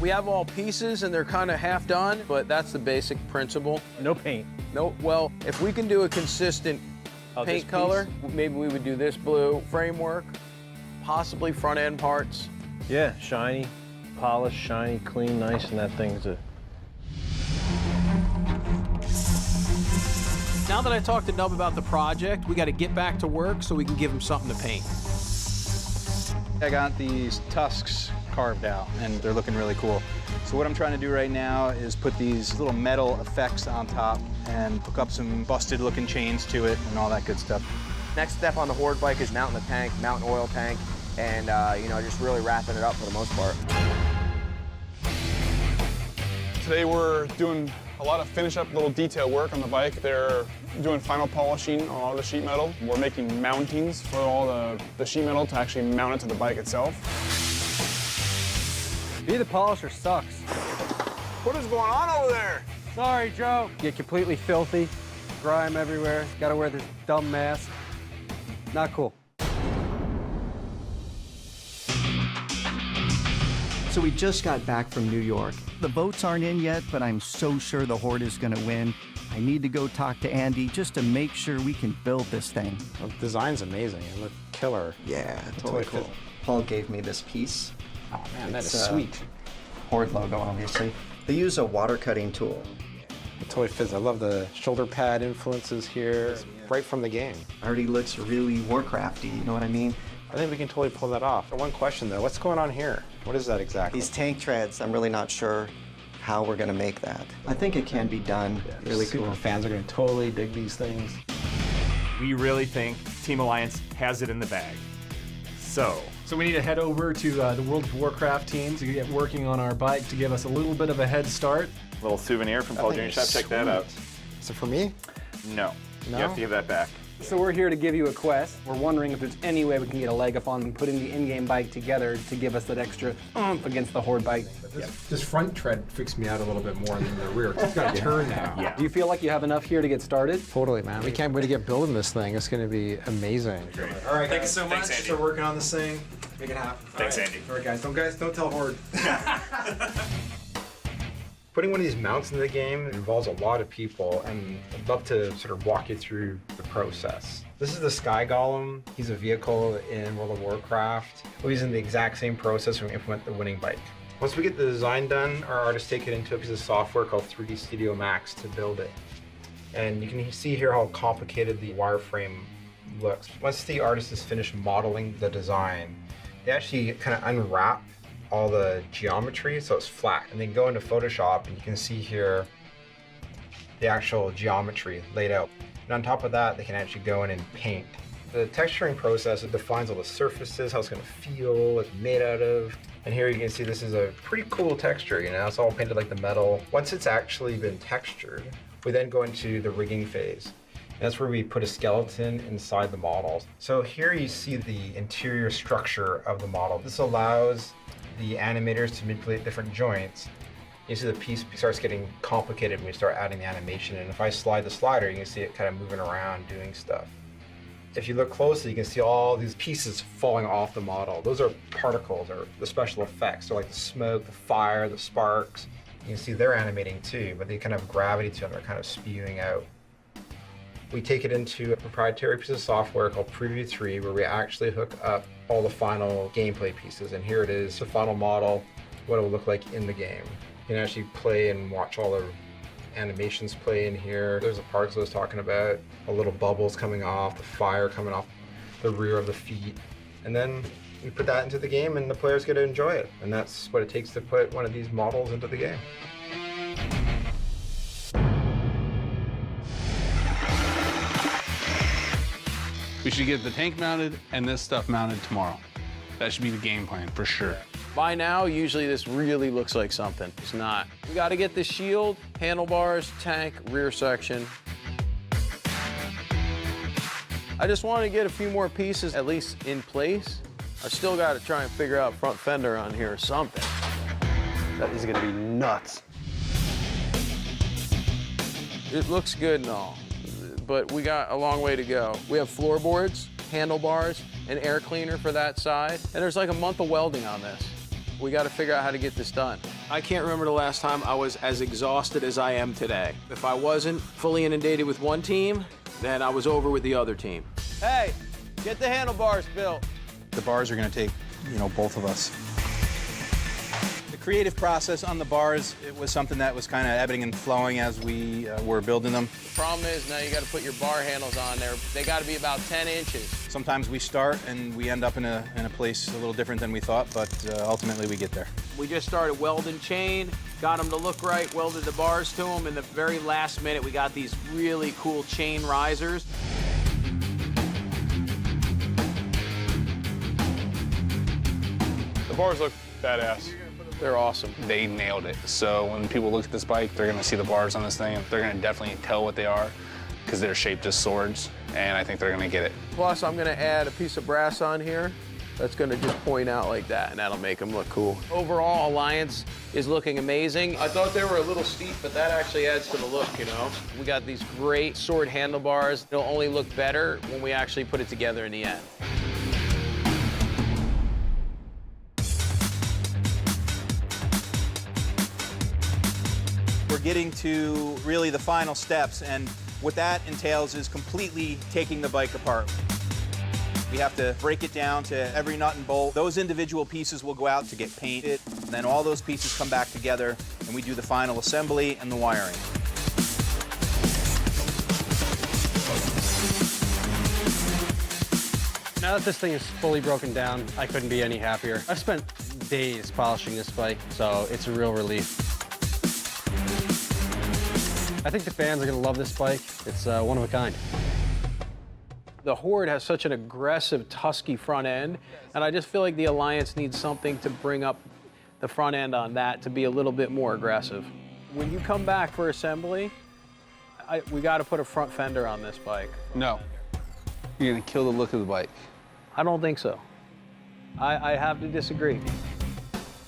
We have all pieces and they're kind of half done, but that's the basic principle. No paint. No, well, if we can do a consistent paint color, maybe we would do this blue framework, possibly front end parts. Yeah, shiny, polished, shiny, clean, nice, and that thing's a... Now that I talked to Nub about the project, we got to get back to work so we can give him something to paint. I got these tusks carved out, and they're looking really cool. So what I'm trying to do right now is put these little metal effects on top and hook up some busted-looking chains to it and all that good stuff. Next step on the Horde bike is mounting the tank, mounting oil tank, and you know, just really wrapping it up for the most part. Today we're doing a lot of finish-up little detail work on the bike. They're doing final polishing on all the sheet metal. We're making mountings for all the sheet metal to actually mount it to the bike itself. Be the polisher sucks. What is going on over there? Sorry, Joe. Get completely filthy, grime everywhere. Gotta wear this dumb mask. Not cool. So we just got back from New York. The votes aren't in yet, but I'm so sure the Horde is gonna win. I need to go talk to Andy just to make sure we can build this thing. Well, the design's amazing. It looked killer. Yeah, totally cool. Paul gave me this piece. Oh man, that is sweet. Horde logo, obviously. They use a water cutting tool. It totally fits. I love the shoulder pad influences here. It's right from the game. Already looks really Warcrafty, you know what I mean? I think we can totally pull that off. One question though, what's going on here? What is that exactly? These tank treads, I'm really not sure how we're gonna make that. I think it can be done. Really Super cool. fans are gonna totally dig these things. We really think Team Alliance has it in the bag. So we need to head over to the World of Warcraft team to get working on our bike to give us a little bit of a head start. little souvenir from Paul Jr. Shop. Check that out. Is it for me? No. You have to give that back. So we're here to give you a quest. We're wondering if there's any way we can get a leg up on putting the in-game bike together to give us that extra oomph against the Horde bike. This front tread freaks me out a little bit more than the rear. It's got to turn now. Yeah. Do you feel like you have enough here to get started? Totally, man. We can't wait to get building this thing. It's gonna be amazing. All right, Thank you so much. Thanks for working on this thing. Make it happen. Thanks, Andy. All right, guys, don't tell Horde. Putting one of these mounts in the game involves a lot of people, and I'd love to sort of walk you through the process. This is the Sky Golem. He's a vehicle in World of Warcraft. We're using the exact same process when we implement the winning bike. Once we get the design done, our artists take it into a piece of software called 3D Studio Max to build it. And you can see here how complicated the wireframe looks. Once the artist is finished modeling the design, they actually kind of unwrap all the geometry so it's flat, and then go into Photoshop and you can see here the actual geometry laid out. And on top of that, they can actually go in and paint. The texturing process, it defines all the surfaces, how it's going to feel, what it's made out of. And here you can see this is a pretty cool texture, you know, it's all painted like the metal. Once it's actually been textured, we then go into the rigging phase. And that's where we put a skeleton inside the model. So here you see the interior structure of the model. This allows the animators to manipulate different joints. You see the piece starts getting complicated when we start adding the animation, and if I slide the slider, you can see it kind of moving around doing stuff. If you look closely, you can see all these pieces falling off the model. Those are particles, or the special effects. So like the smoke, the fire, the sparks. You can see they're animating too, but they kind of have gravity to them, they're kind of spewing out. We take it into a proprietary piece of software called Preview 3, where we actually hook up all the final gameplay pieces. And here it is, the final model, what it will look like in the game. You can actually play and watch all the animations play in here. There's the parts I was talking about, the little bubbles coming off, the fire coming off the rear of the feet. And then we put that into the game and the players get to enjoy it. And that's what it takes to put one of these models into the game. We should get the tank mounted and this stuff mounted tomorrow. That should be the game plan for sure. By now, usually this really looks like something. It's not. We got to get the shield, handlebars, tank, rear section. I just want to get a few more pieces at least in place. I still got to try and figure out front fender on here or something. That is gonna be nuts. It looks good and all, but we got a long way to go. We have floorboards, handlebars, an air cleaner for that side, and there's like a month of welding on this. We got to figure out how to get this done. I can't remember the last time I was as exhausted as I am today. If I wasn't fully inundated with one team, then I was over with the other team. Hey, get the handlebars built. The bars are going to take, both of us. The creative process on the bars, it was something that was kind of ebbing and flowing as we were building them. The problem is now you got to put your bar handles on there. They got to be about 10 inches. Sometimes we start and we end up in a place a little different than we thought, but ultimately we get there. We just started welding chain, got them to look right, welded the bars to them. In the very last minute, we got these really cool chain risers. The bars look badass. They're awesome. They nailed it. So when people look at this bike, they're gonna see the bars on this thing. They're gonna definitely tell what they are because they're shaped as swords, and I think they're gonna get it. Plus, I'm gonna add a piece of brass on here that's gonna just point out like that, and that'll make them look cool. Overall, Alliance is looking amazing. I thought they were a little steep, but that actually adds to the look, We got these great sword handlebars. They'll only look better when we actually put it together in the end. We're getting to really the final steps, and what that entails is completely taking the bike apart. We have to break it down to every nut and bolt. Those individual pieces will go out to get painted, and then all those pieces come back together, and we do the final assembly and the wiring. Now that this thing is fully broken down, I couldn't be any happier. I've spent days polishing this bike, so it's a real relief. I think the fans are gonna love this bike. It's one of a kind. The Horde has such an aggressive, tusky front end, and I just feel like the Alliance needs something to bring up the front end on that to be a little bit more aggressive. When you come back for assembly, we got to put a front fender on this bike. No. You're gonna kill the look of the bike. I don't think so. I have to disagree.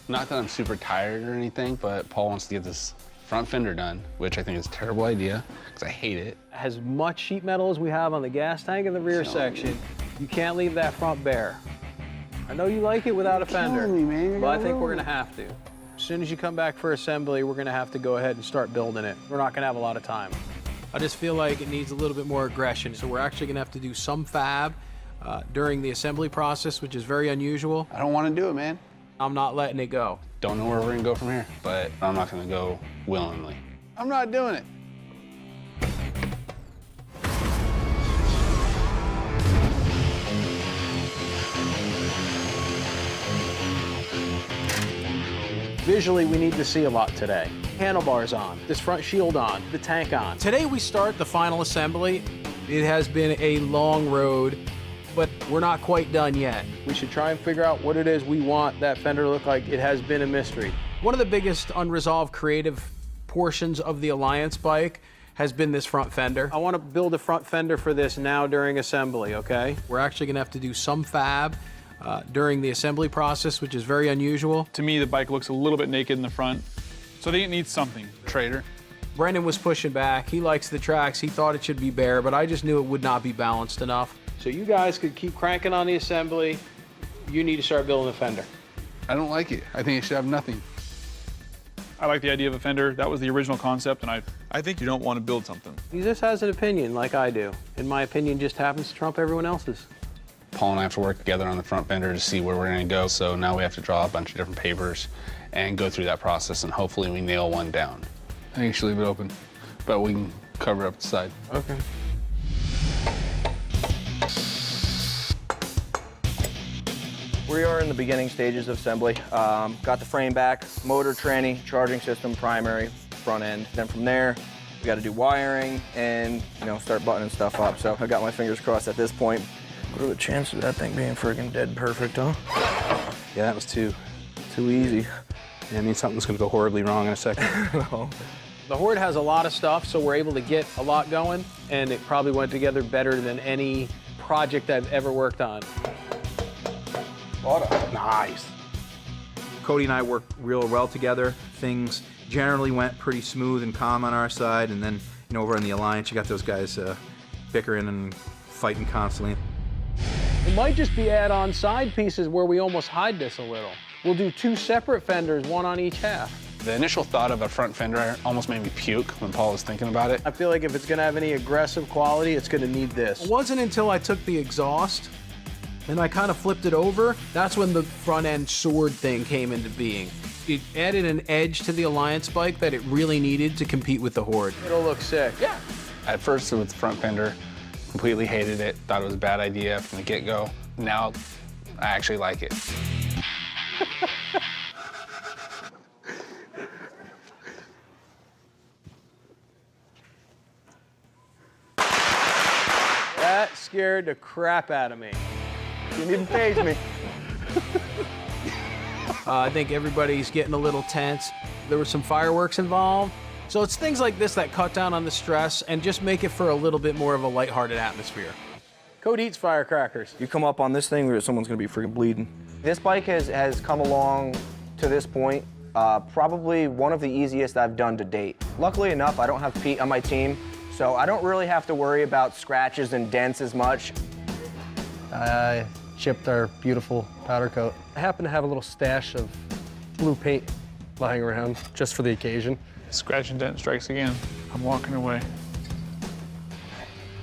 Not that I'm super tired or anything, but Paul wants to get this front fender done, which I think is a terrible idea, because I hate it. As much sheet metal as we have on the gas tank and the rear section, you can't leave that front bare. I know you like it without a fender, but I think we're gonna have to. As soon as you come back for assembly, we're gonna have to go ahead and start building it. We're not gonna have a lot of time. I just feel like it needs a little bit more aggression, so we're actually gonna have to do some fab during the assembly process, which is very unusual. I don't want to do it, man. I'm not letting it go. Don't know where we're gonna go from here, but I'm not gonna go willingly. I'm not doing it. Visually, we need to see a lot today. Handlebars on, this front shield on, the tank on. Today we start the final assembly. It has been a long road, but we're not quite done yet. We should try and figure out what it is we want that fender to look like. It has been a mystery. One of the biggest unresolved creative portions of the Alliance bike has been this front fender. I want to build a front fender for this now during assembly, okay? We're actually gonna have to do some fab during the assembly process, which is very unusual. To me, the bike looks a little bit naked in the front, so I think it needs something. Trader. Brendan was pushing back. He likes the tracks. He thought it should be bare, but I just knew it would not be balanced enough. So you guys could keep cranking on the assembly. You need to start building a fender. I don't like it. I think it should have nothing. I like the idea of a fender. That was the original concept, and I think you don't want to build something. He just has an opinion like I do. And my opinion just happens to trump everyone else's. Paul and I have to work together on the front fender to see where we're gonna go. So now we have to draw a bunch of different papers and go through that process, and hopefully we nail one down. I think you should leave it open, but we can cover up the side. Okay. We are in the beginning stages of assembly. Got the frame back, motor, tranny, charging system, primary, front end. Then from there, we got to do wiring and start buttoning stuff up. So I got my fingers crossed at this point. What are the chances of that thing being friggin' dead perfect, huh? Yeah, that was too easy. Yeah, I mean, something's gonna go horribly wrong in a second. No. The Horde has a lot of stuff, so we're able to get a lot going, and it probably went together better than any project I've ever worked on. Nice. Cody and I worked real well together. Things generally went pretty smooth and calm on our side, and then, you know, over in the Alliance, you got those guys bickering and fighting constantly. It might just be add-on side pieces where we almost hide this a little. We'll do 2 separate fenders, one on each half. The initial thought of a front fender almost made me puke when Paul was thinking about it. I feel like if it's gonna have any aggressive quality, it's gonna need this. It wasn't until I took the exhaust and I kind of flipped it over, that's when the front end sword thing came into being. It added an edge to the Alliance bike that it really needed to compete with the Horde. It'll look sick. Yeah. At first, with the front fender, completely hated it, thought it was a bad idea from the get-go. Now, I actually like it. That scared the crap out of me. Didn't even faze me. I think everybody's getting a little tense. There were some fireworks involved. So it's things like this that cut down on the stress and just make it for a little bit more of a lighthearted atmosphere. Code eats firecrackers. You come up on this thing where someone's gonna be freaking bleeding. This bike has come along to this point, probably one of the easiest I've done to date. Luckily enough, I don't have Pete on my team, so I don't really have to worry about scratches and dents as much. I chipped our beautiful powder coat. I happen to have a little stash of blue paint lying around just for the occasion. Scratch and dent strikes again. I'm walking away.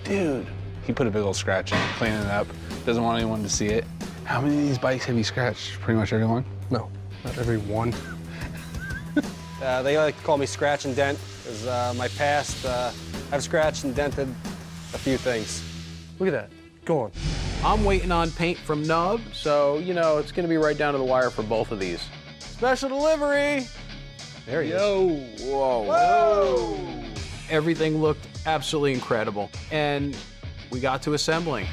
Dude. He put a big old scratch in it, cleaning it up. Doesn't want anyone to see it. How many of these bikes have you scratched? Pretty much every one? No, not every one. They like to call me Scratch and Dent, because my past, I've scratched and dented a few things. Look at that. Go on. I'm waiting on paint from Nub, So, you know, it's gonna be right down to the wire for both of these. Special delivery! There he is. Whoa. Whoa! Everything looked absolutely incredible. And we got to assembling.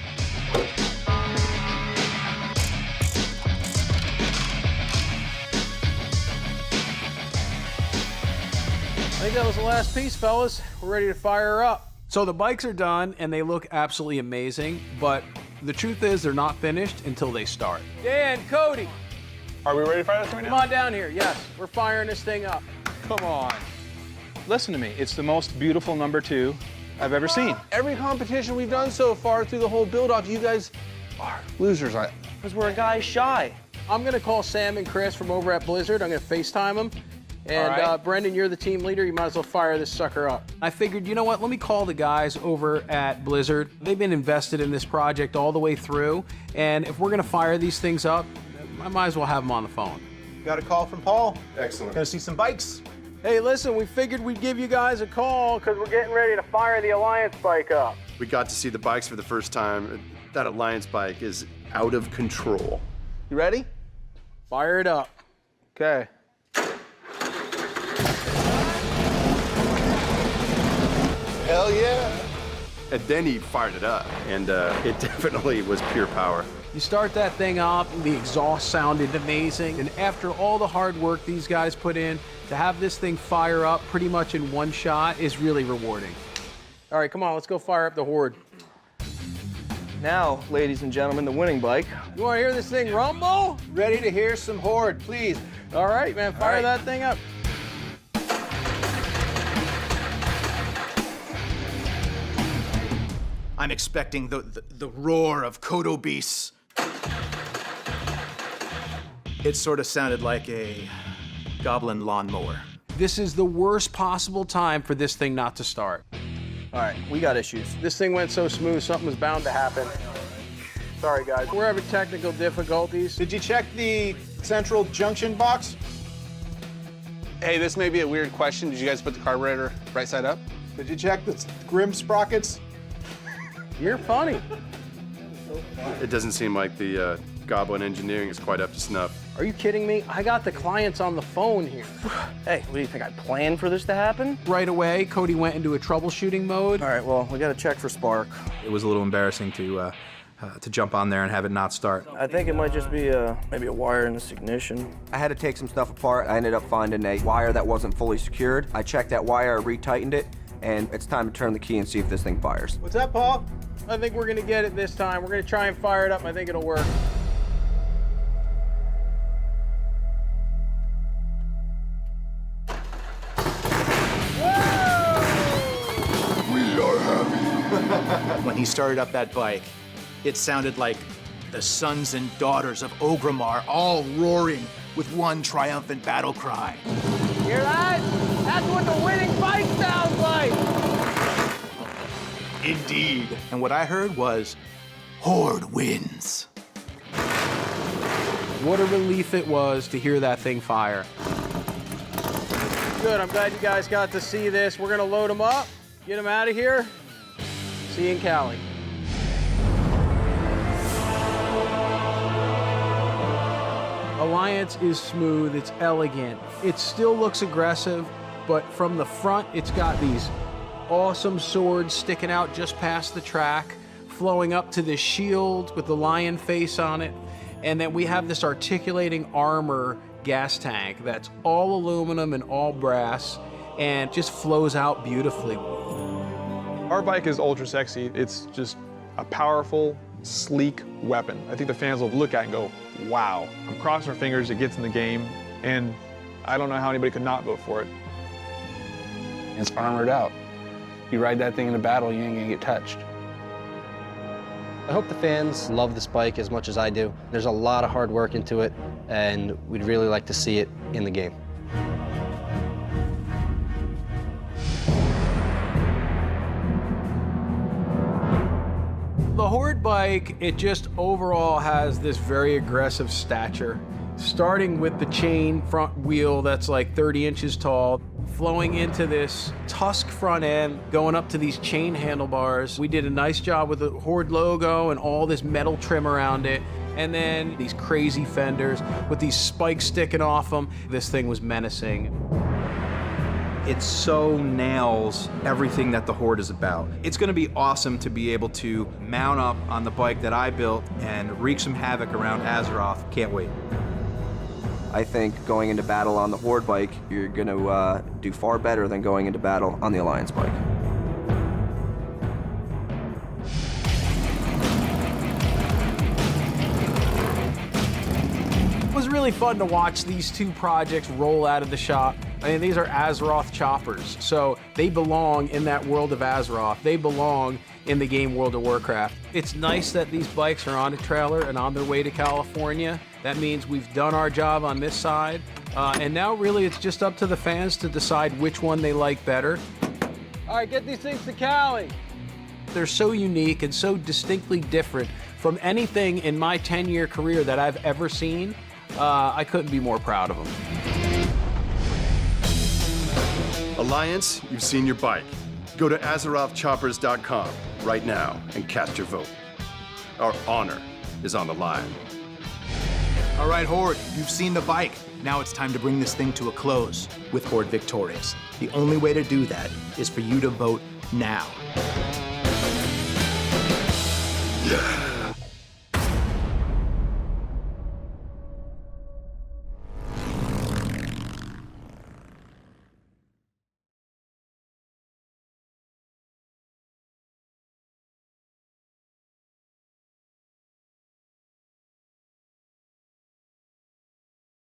I think that was the last piece, fellas. We're ready to fire her up. So the bikes are done and they look absolutely amazing, but the truth is they're not finished until they start. Dan, Cody. Are we ready to fire this right now? Come on down here. Yes, we're firing this thing up. Come on. Listen to me. It's the most beautiful #2 I've ever seen. Every competition we've done so far through the whole build-off, you guys are losers. Because we're a guy shy. I'm gonna call Sam and Chris from over at Blizzard. I'm gonna FaceTime them. And All right. Brendan, you're the team leader. You might as well fire this sucker up. I figured, you know what, let me call the guys over at Blizzard. They've been invested in this project all the way through, and if we're gonna fire these things up, I might as well have them on the phone. Got a call from Paul. Excellent. Gonna see some bikes. Hey, listen, we figured we'd give you guys a call because we're getting ready to fire the Alliance bike up. We got to see the bikes for the first time. That Alliance bike is out of control. You ready? Fire it up. Okay. Hell yeah! And then he fired it up, and it definitely was pure power. You start that thing up, the exhaust sounded amazing, and after all the hard work these guys put in, to have this thing fire up pretty much in one shot is really rewarding. All right, come on, let's go fire up the Horde. Now, ladies and gentlemen, the winning bike. You want to hear this thing rumble? Ready to hear some Horde, please. All right, man, fire that thing up. I'm expecting the roar of Kodo beasts. It sort of sounded like a goblin lawnmower. This is the worst possible time for this thing not to start. All right, we got issues. This thing went so smooth, something was bound to happen. Sorry, guys. We're having technical difficulties. Did you check the central junction box? Hey, this may be a weird question. Did you guys put the carburetor right side up? Did you check the grim sprockets? You're funny. It doesn't seem like the Goblin engineering is quite up to snuff. Are you kidding me? I got the clients on the phone here. Hey, what do you think? I planned for this to happen? Right away, Cody went into a troubleshooting mode. All right, well, we got to check for spark. It was a little embarrassing to jump on there and have it not start. I think it might just be maybe a wire in this ignition. I had to take some stuff apart. I ended up finding a wire that wasn't fully secured. I checked that wire, I retightened it, and it's time to turn the key and see if this thing fires. What's that, Paul? I think we're gonna get it this time. We're gonna try and fire it up. I think it'll work. When he started up that bike, it sounded like the sons and daughters of Ogrimmar all roaring with one triumphant battle cry. Hear that? That's what the winning bike sounds like! Indeed. And what I heard was, Horde wins. What a relief it was to hear that thing fire. Good, I'm glad you guys got to see this. We're gonna load them up, get them out of here. See you in Cali. Alliance is smooth, it's elegant. It still looks aggressive, but from the front, it's got these awesome swords sticking out just past the track, flowing up to this shield with the lion face on it. And then we have this articulating armor gas tank that's all aluminum and all brass and just flows out beautifully. Our bike is ultra sexy. It's just a powerful, sleek weapon. I think the fans will look at it and go, wow. I'm crossing our fingers it gets in the game, and I don't know how anybody could not vote for it. It's armored out. You ride that thing in a battle, you ain't gonna get touched. I hope the fans love this bike as much as I do. There's a lot of hard work into it, and we'd really like to see it in the game. The Horde bike, it just overall has this very aggressive stature. Starting with the chain front wheel that's like 30 inches tall, flowing into this tusk front end, going up to these chain handlebars. We did a nice job with the Horde logo and all this metal trim around it. And then these crazy fenders with these spikes sticking off them. This thing was menacing. It so nails everything that the Horde is about. It's gonna be awesome to be able to mount up on the bike that I built and wreak some havoc around Azeroth. Can't wait. I think going into battle on the Horde bike, you're gonna do far better than going into battle on the Alliance bike. It was really fun to watch these two projects roll out of the shop. I mean, these are Azeroth Choppers, so they belong in that world of Azeroth. They belong in the game World of Warcraft. It's nice that these bikes are on a trailer and on their way to California. That means we've done our job on this side, and now really it's just up to the fans to decide which one they like better. All right, get these things to Cali. They're so unique and so distinctly different from anything in my 10-year career that I've ever seen. I couldn't be more proud of them. Alliance, you've seen your bike. Go to AzerothChoppers.com right now and cast your vote. Our honor is on the line. All right, Horde, you've seen the bike. Now it's time to bring this thing to a close with Horde victorious. The only way to do that is for you to vote now. Yeah.